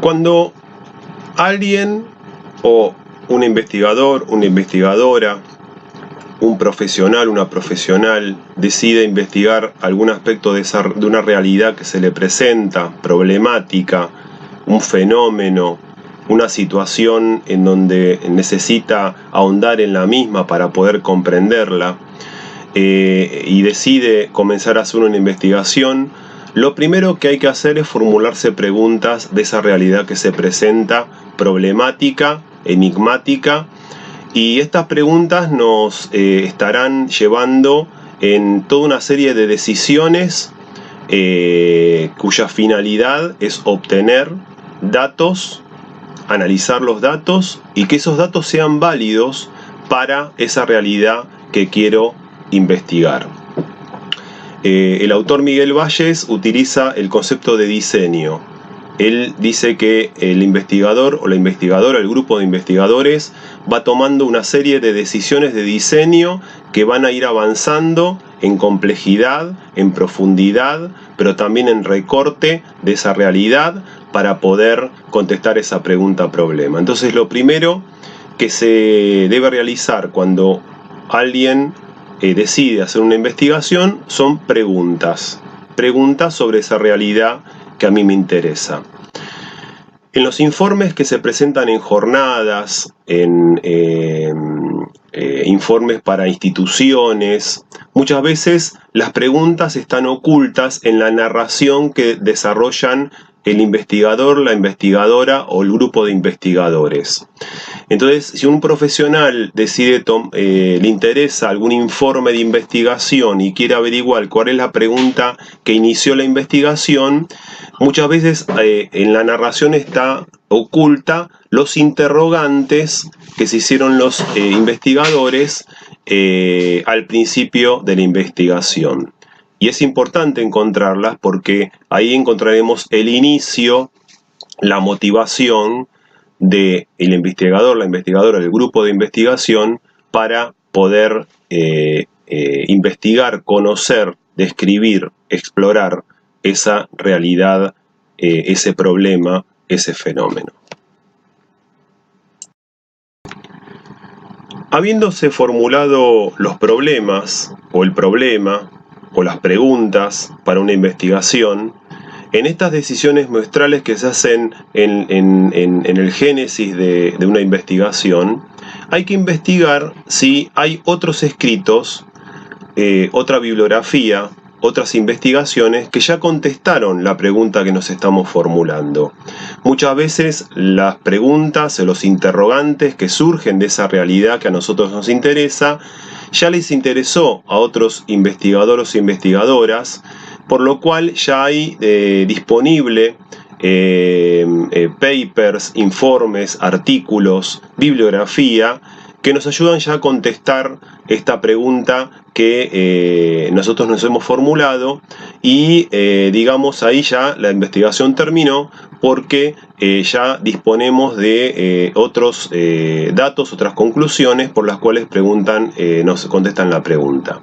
Cuando alguien o un investigador, una investigadora, un profesional, una profesional decide investigar algún aspecto de una realidad que se le presenta, problemática, un fenómeno, una situación en donde necesita ahondar en la misma para poder comprenderla, y decide comenzar a hacer una investigación, lo primero que hay que hacer es formularse preguntas de esa realidad que se presenta, problemática, enigmática, y estas preguntas nos estarán llevando en toda una serie de decisiones cuya finalidad es obtener datos, analizar los datos y que esos datos sean válidos para esa realidad que quiero investigar. El autor Miguel Valles utiliza el concepto de diseño. Él dice que el investigador o la investigadora, el grupo de investigadores, va tomando una serie de decisiones de diseño que van a ir avanzando en complejidad, en profundidad, pero también en recorte de esa realidad para poder contestar esa pregunta-problema. Entonces, lo primero que se debe realizar cuando alguien decide hacer una investigación son preguntas sobre esa realidad que a mí me interesa. En los informes que se presentan en jornadas, en informes para instituciones, muchas veces las preguntas están ocultas en la narración que desarrollan el investigador, la investigadora o el grupo de investigadores. Entonces, si un profesional decide, le interesa algún informe de investigación y quiere averiguar cuál es la pregunta que inició la investigación, muchas veces en la narración está oculta los interrogantes que se hicieron los investigadores al principio de la investigación. Y es importante encontrarlas porque ahí encontraremos el inicio, la motivación del investigador, la investigadora, el grupo de investigación para poder investigar, conocer, describir, explorar esa realidad, ese problema, ese fenómeno. Habiéndose formulado los problemas o el problema o las preguntas para una investigación, en estas decisiones muestrales que se hacen en el génesis de una investigación, hay que investigar si hay otros escritos, otra bibliografía, otras investigaciones que ya contestaron la pregunta que nos estamos formulando. Muchas veces las preguntas o los interrogantes que surgen de esa realidad que a nosotros nos interesa, ya les interesó a otros investigadores e investigadoras, por lo cual ya hay disponible papers, informes, artículos, bibliografía, que nos ayudan ya a contestar esta pregunta que nosotros nos hemos formulado y digamos ahí ya la investigación terminó porque ya disponemos de otros datos, otras conclusiones por las cuales nos contestan la pregunta.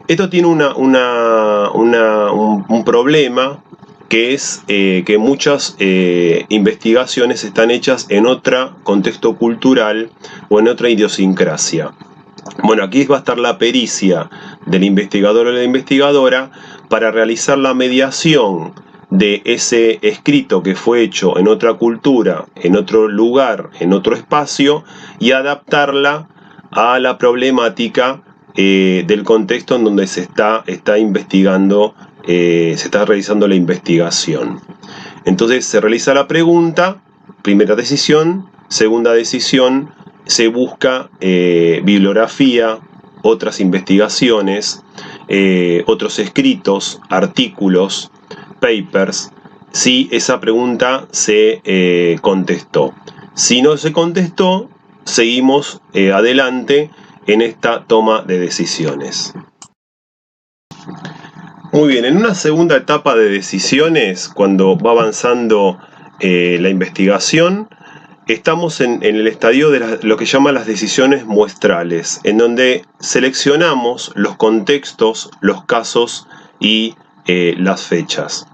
Esto tiene un problema que es que muchas investigaciones están hechas en otro contexto cultural o en otra idiosincrasia. Bueno, aquí va a estar la pericia del investigador o la investigadora para realizar la mediación de ese escrito que fue hecho en otra cultura, en otro lugar, en otro espacio, y adaptarla a la problemática del contexto en donde se está investigando, se está realizando la investigación. Entonces se realiza la pregunta, primera decisión, segunda decisión, se busca bibliografía, otras investigaciones, otros escritos, artículos, papers, si esa pregunta se contestó. Si no se contestó, seguimos adelante en esta toma de decisiones. Muy bien, en una segunda etapa de decisiones, cuando va avanzando la investigación, estamos en el estadio de lo que llaman las decisiones muestrales, en donde seleccionamos los contextos, los casos y las fechas.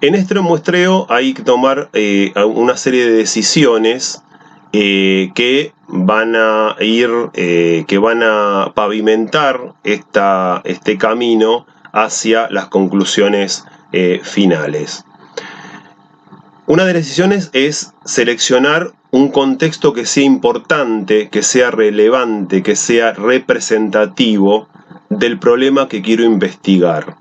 En este muestreo hay que tomar una serie de decisiones que van a pavimentar este camino hacia las conclusiones finales. Una de las decisiones es seleccionar un contexto que sea importante, que sea relevante, que sea representativo del problema que quiero investigar.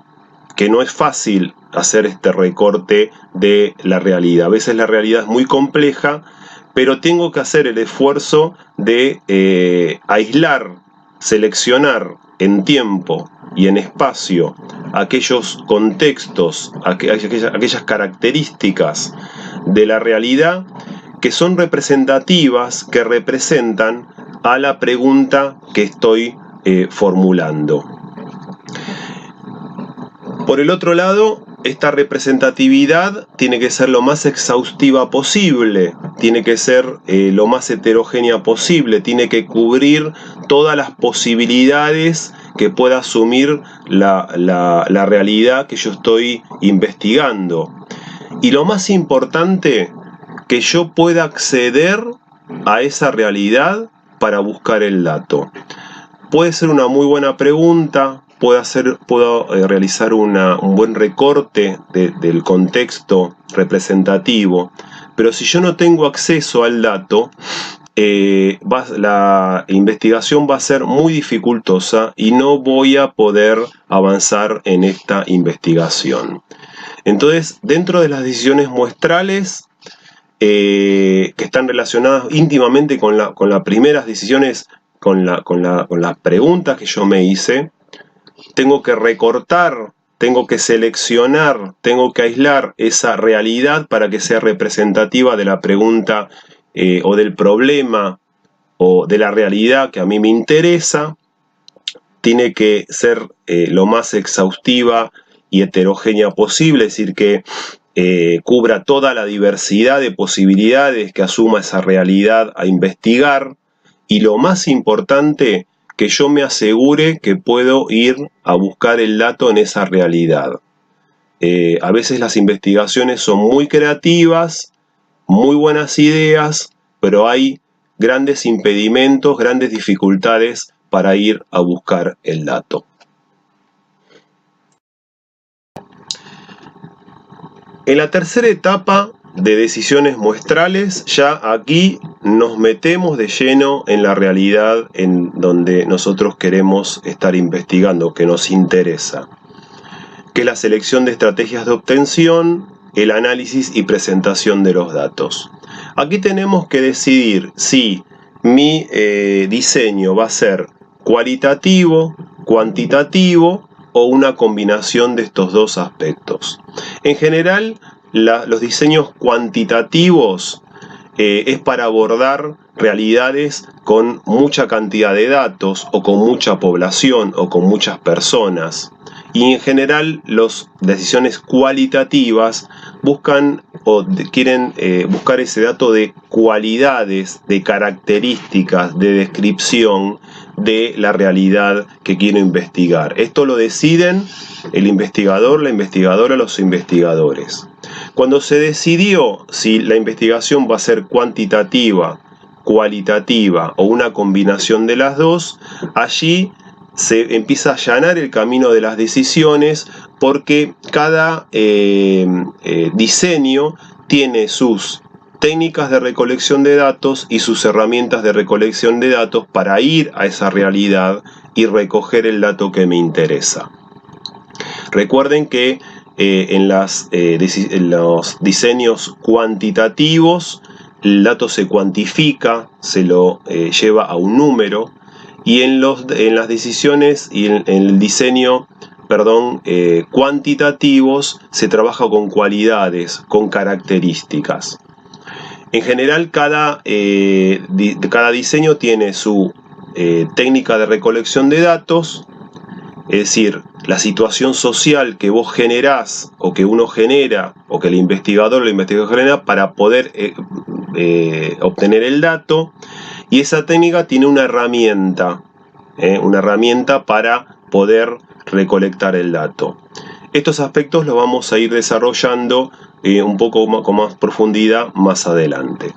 Que no es fácil hacer este recorte de la realidad. A veces la realidad es muy compleja, pero tengo que hacer el esfuerzo de aislar, seleccionar en tiempo y en espacio aquellos contextos, aquellas características de la realidad que son representativas, que representan a la pregunta que estoy formulando. Por el otro lado, esta representatividad tiene que ser lo más exhaustiva posible, tiene que ser lo más heterogénea posible, tiene que cubrir todas las posibilidades que pueda asumir la realidad que yo estoy investigando. Y lo más importante, que yo pueda acceder a esa realidad para buscar el dato. Puede ser una muy buena pregunta, puedo realizar un buen recorte del contexto representativo, pero si yo no tengo acceso al dato, la investigación va a ser muy dificultosa y no voy a poder avanzar en esta investigación. Entonces, dentro de las decisiones muestrales, que están relacionadas íntimamente con las primeras decisiones, con las preguntas que yo me hice, tengo que recortar, tengo que seleccionar, tengo que aislar esa realidad para que sea representativa de la pregunta o del problema o de la realidad que a mí me interesa. Tiene que ser lo más exhaustiva y heterogénea posible, es decir, que cubra toda la diversidad de posibilidades que asuma esa realidad a investigar, y lo más importante, que yo me asegure que puedo ir a buscar el dato en esa realidad. A veces las investigaciones son muy creativas, muy buenas ideas, pero hay grandes impedimentos, grandes dificultades para ir a buscar el dato. En la tercera etapa de decisiones muestrales, ya aquí nos metemos de lleno en la realidad en donde nosotros queremos estar investigando, que nos interesa, que es la selección de estrategias de obtención, el análisis y presentación de los datos. Aquí tenemos que decidir si mi diseño va a ser cualitativo, cuantitativo o una combinación de estos dos aspectos. En general, los diseños cuantitativos es para abordar realidades con mucha cantidad de datos o con mucha población o con muchas personas. Y en general las decisiones cualitativas buscan o quieren buscar ese dato de cualidades, de características, de descripción de la realidad que quiero investigar. Esto lo deciden el investigador, la investigadora, los investigadores. Cuando se decidió si la investigación va a ser cuantitativa, cualitativa o una combinación de las dos, allí se empieza a allanar el camino de las decisiones, porque cada diseño tiene sus técnicas de recolección de datos y sus herramientas de recolección de datos para ir a esa realidad y recoger el dato que me interesa. Recuerden que en los diseños cuantitativos el dato se cuantifica, se lo lleva a un número, y en las decisiones y en el diseño cuantitativos se trabaja con cualidades, con características. En general, cada diseño tiene su técnica de recolección de datos, es decir, la situación social que vos generás o que uno genera o que el investigador o la investigadora genera para poder obtener el dato, y esa técnica tiene una herramienta para poder recolectar el dato. Estos aspectos los vamos a ir desarrollando un poco con más profundidad más adelante.